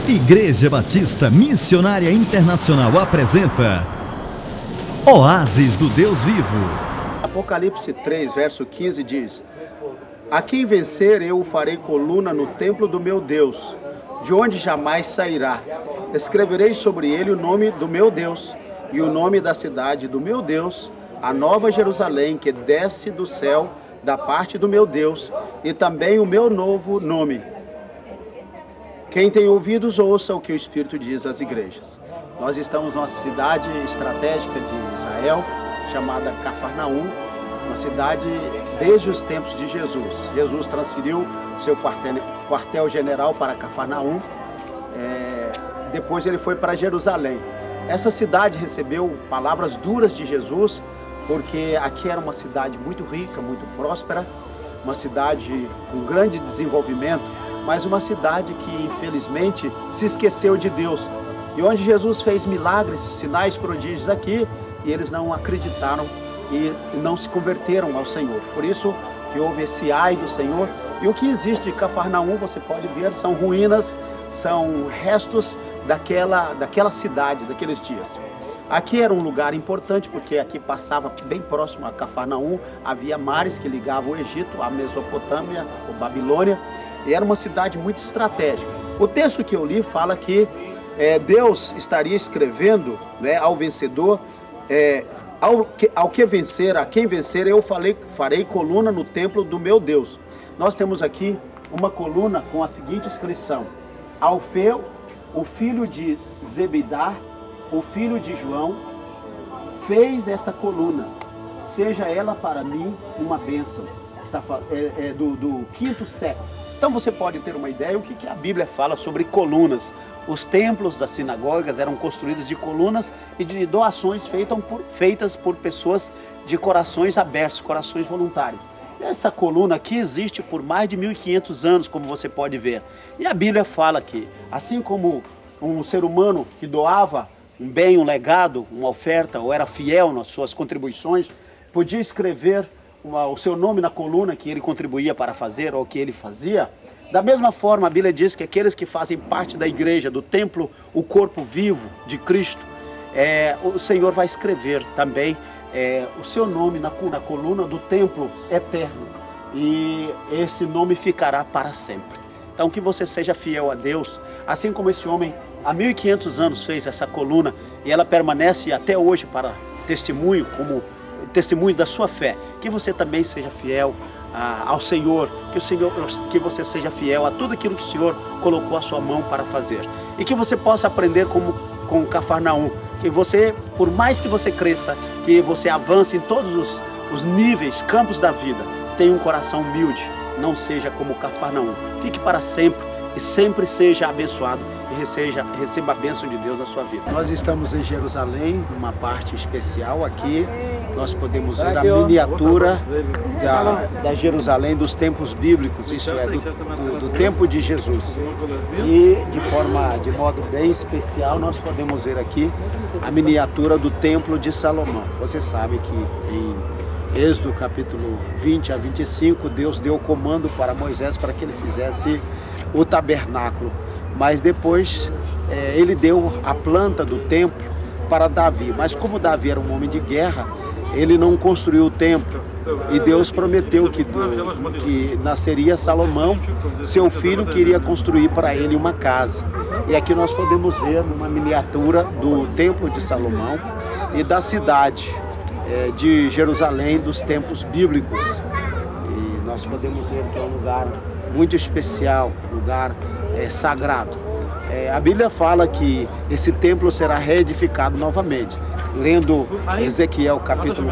Igreja Batista Missionária Internacional apresenta Oásis do Deus Vivo. Apocalipse 3, verso 15 diz: A quem vencer eu o farei coluna no templo do meu Deus, de onde jamais sairá. Escreverei sobre ele o nome do meu Deus e o nome da cidade do meu Deus, a nova Jerusalém que desce do céu da parte do meu Deus, e também o meu novo nome. Quem tem ouvidos, ouça o que o Espírito diz às igrejas. Nós estamos numa cidade estratégica de Israel, chamada Cafarnaum, uma cidade desde os tempos de Jesus. Jesus transferiu seu quartel-general para Cafarnaum, depois ele foi para Jerusalém. Essa cidade recebeu palavras duras de Jesus, porque aqui era uma cidade muito rica, muito próspera, uma cidade com grande desenvolvimento, mas uma cidade que infelizmente se esqueceu de Deus. E onde Jesus fez milagres, sinais, prodígios aqui, e eles não acreditaram e não se converteram ao Senhor. Por isso que houve esse ai do Senhor. E o que existe em Cafarnaum, você pode ver, são ruínas, são restos daquela cidade, daqueles dias. Aqui era um lugar importante, porque aqui passava bem próximo a Cafarnaum, havia mares que ligavam o Egito, a Mesopotâmia, a Babilônia, e era uma cidade muito estratégica. O texto que eu li fala que Deus estaria escrevendo, né, ao vencedor, ao que vencer, a quem vencer, eu farei coluna no templo do meu Deus. Nós temos aqui uma coluna com a seguinte inscrição: Alfeu, o filho de Zebedá, o filho de João, fez esta coluna, seja ela para mim uma bênção. Do quinto século. Então você pode ter uma ideia o que a Bíblia fala sobre colunas. Os templos das sinagogas eram construídos de colunas e de doações feitas por pessoas de corações abertos, corações voluntários. Essa coluna aqui existe por mais de 1500 anos, como você pode ver. E a Bíblia fala que, assim como um ser humano que doava um bem, um legado, uma oferta, ou era fiel nas suas contribuições, podia escrever o seu nome na coluna que ele contribuía para fazer ou que ele fazia. Da mesma forma, a Bíblia diz que aqueles que fazem parte da igreja, do templo, o corpo vivo de Cristo, o Senhor vai escrever também o seu nome na coluna do templo eterno, e esse nome ficará para sempre. Então que você seja fiel a Deus, assim como esse homem há 1500 anos fez essa coluna, e ela permanece até hoje para testemunho, como testemunho da sua fé. Que você também seja fiel ao Senhor, que você seja fiel a tudo aquilo que o Senhor colocou a sua mão para fazer, e que você possa aprender com Cafarnaum, que você, por mais que você cresça, que você avance em todos os níveis, campos da vida, tenha um coração humilde, não seja como Cafarnaum. Fique para sempre e sempre seja abençoado e receba a bênção de Deus na sua vida. Nós estamos em Jerusalém, numa parte especial aqui. Nós podemos ver a miniatura da Jerusalém dos tempos bíblicos, isso é, do tempo de Jesus. E de modo bem especial, nós podemos ver aqui a miniatura do templo de Salomão. Você sabe que em Êxodo capítulo 20 a 25, Deus deu o comando para Moisés para que ele fizesse o tabernáculo. Mas depois ele deu a planta do templo para Davi. Mas como Davi era um homem de guerra, ele não construiu o templo. E Deus prometeu que nasceria Salomão, seu filho, que iria construir para ele uma casa. E aqui nós podemos ver uma miniatura do templo de Salomão e da cidade de Jerusalém dos tempos bíblicos. E nós podemos ver que é um lugar muito especial, lugar sagrado. A Bíblia fala que esse templo será reedificado novamente. Lendo Ezequiel capítulo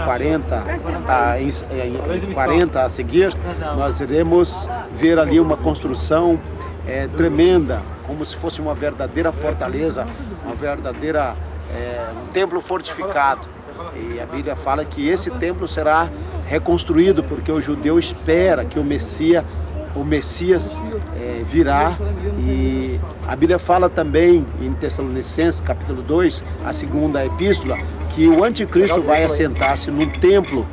40 a seguir, nós iremos ver ali uma construção tremenda, como se fosse uma verdadeira fortaleza, um templo fortificado. E a Bíblia fala que esse templo será reconstruído, porque o judeu espera que o Messias virá. E a Bíblia fala também em Tessalonicenses capítulo 2, a segunda epístola, que o anticristo vai assentar-se num templo,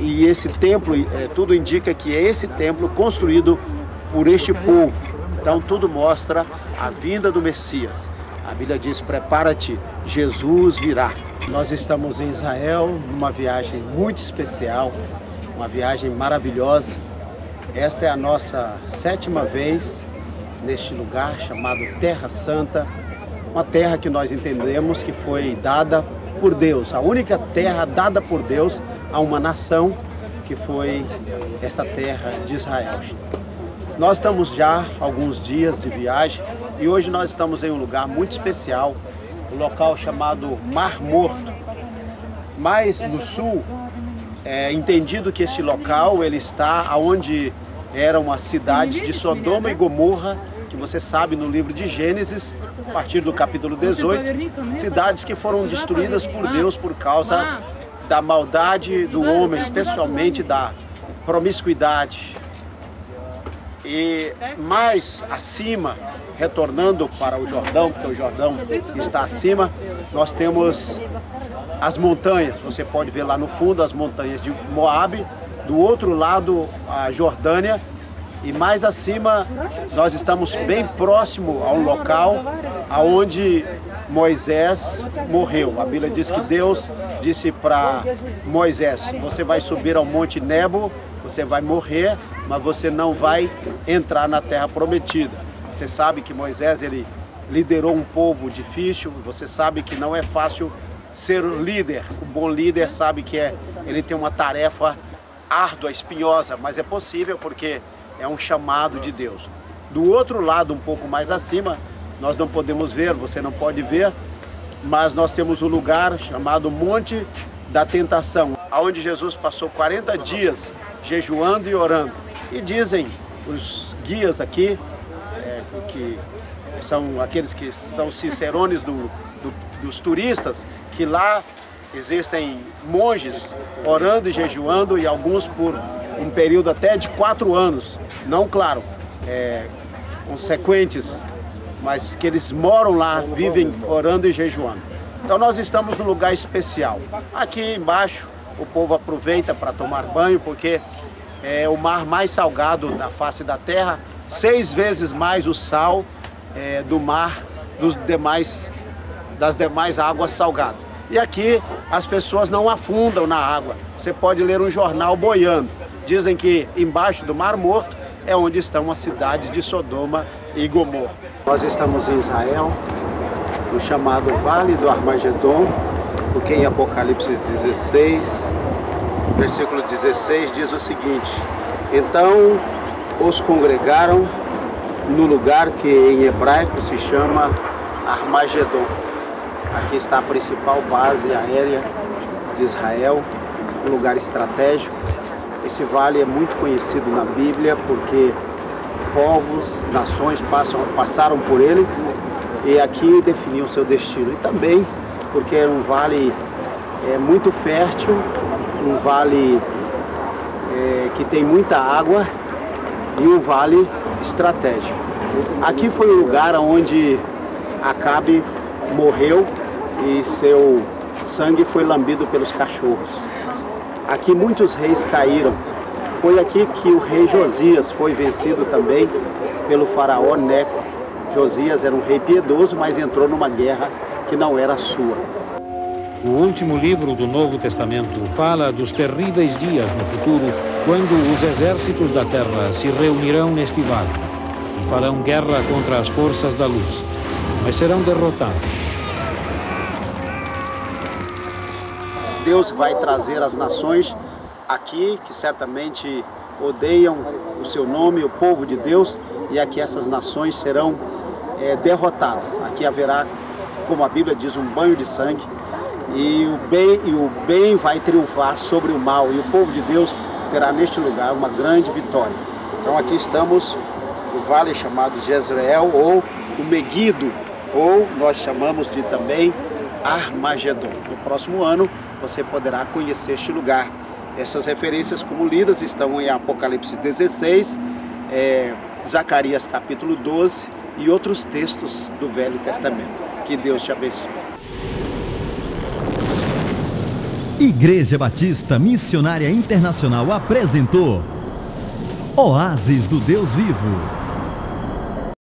e esse templo, tudo indica que é esse templo construído por este povo, Então tudo mostra a vinda do Messias. A Bíblia diz, prepara-te, Jesus virá. Nós estamos em Israel, numa viagem muito especial, uma viagem maravilhosa. Esta é a nossa 7ª vez neste lugar chamado Terra Santa, uma terra que nós entendemos que foi dada por Deus, a única terra dada por Deus a uma nação, que foi esta terra de Israel. Nós estamos já há alguns dias de viagem e hoje nós estamos em um lugar muito especial, um local chamado Mar Morto. Mas no sul, é entendido que este local ele está onde era uma cidade de Sodoma e Gomorra, que você sabe no livro de Gênesis, a partir do capítulo 18, cidades que foram destruídas por Deus por causa da maldade do homem, especialmente da promiscuidade. E mais acima, retornando para o Jordão, porque o Jordão está acima, nós temos as montanhas. Você pode ver lá no fundo as montanhas de Moabe, do outro lado a Jordânia, e mais acima nós estamos bem próximo a um local onde Moisés morreu. A Bíblia diz que Deus disse para Moisés, você vai subir ao Monte Nebo, você vai morrer, mas você não vai entrar na terra prometida. Você sabe que Moisés ele liderou um povo difícil, você sabe que não é fácil ser líder. O bom líder sabe que ele tem uma tarefa árdua, espinhosa, mas é possível porque é um chamado de Deus. Do outro lado, um pouco mais acima, nós não podemos ver, você não pode ver, mas nós temos um lugar chamado Monte da Tentação, onde Jesus passou 40 dias jejuando e orando. E dizem os guias aqui, que são aqueles que são cicerones dos turistas, que lá existem monges orando e jejuando, e alguns por um período até de 4 anos. Não, claro, consequentes, mas que eles moram lá, vivem orando e jejuando. Então nós estamos num lugar especial. Aqui embaixo o povo aproveita para tomar banho, porque é o mar mais salgado da face da terra, 6 vezes mais o sal do mar das demais águas salgadas. E aqui as pessoas não afundam na água. Você pode ler um jornal boiando. Dizem que embaixo do Mar Morto é onde estão as cidades de Sodoma e Gomorra. Nós estamos em Israel, no chamado Vale do Armagedon, porque em Apocalipse 16, versículo 16, diz o seguinte: então os congregaram no lugar que em hebraico se chama Armagedon. Aqui está a principal base aérea de Israel, um lugar estratégico. Esse vale é muito conhecido na Bíblia porque povos, nações passaram por ele e aqui definiam seu destino. E também porque é um vale muito fértil, um vale que tem muita água e um vale estratégico. Aqui foi o lugar onde Acabe morreu e seu sangue foi lambido pelos cachorros. Aqui muitos reis caíram. Foi aqui que o rei Josias foi vencido também pelo faraó Neco. Josias era um rei piedoso, mas entrou numa guerra que não era sua. O último livro do Novo Testamento fala dos terríveis dias no futuro, quando os exércitos da terra se reunirão neste vale e farão guerra contra as forças da luz, mas serão derrotados. Deus vai trazer as nações aqui, que certamente odeiam o seu nome, o povo de Deus, e aqui essas nações serão derrotadas. Aqui haverá, como a Bíblia diz, um banho de sangue, e o bem vai triunfar sobre o mal, e o povo de Deus terá neste lugar uma grande vitória. Então aqui estamos no vale chamado Jezreel, ou o Meguido, ou nós chamamos de também Armagedon. No próximo ano você poderá conhecer este lugar. Essas referências como lidas estão em Apocalipse 16, Zacarias capítulo 12 e outros textos do Velho Testamento. Que Deus te abençoe. Igreja Batista Missionária Internacional apresentou Oásis do Deus Vivo.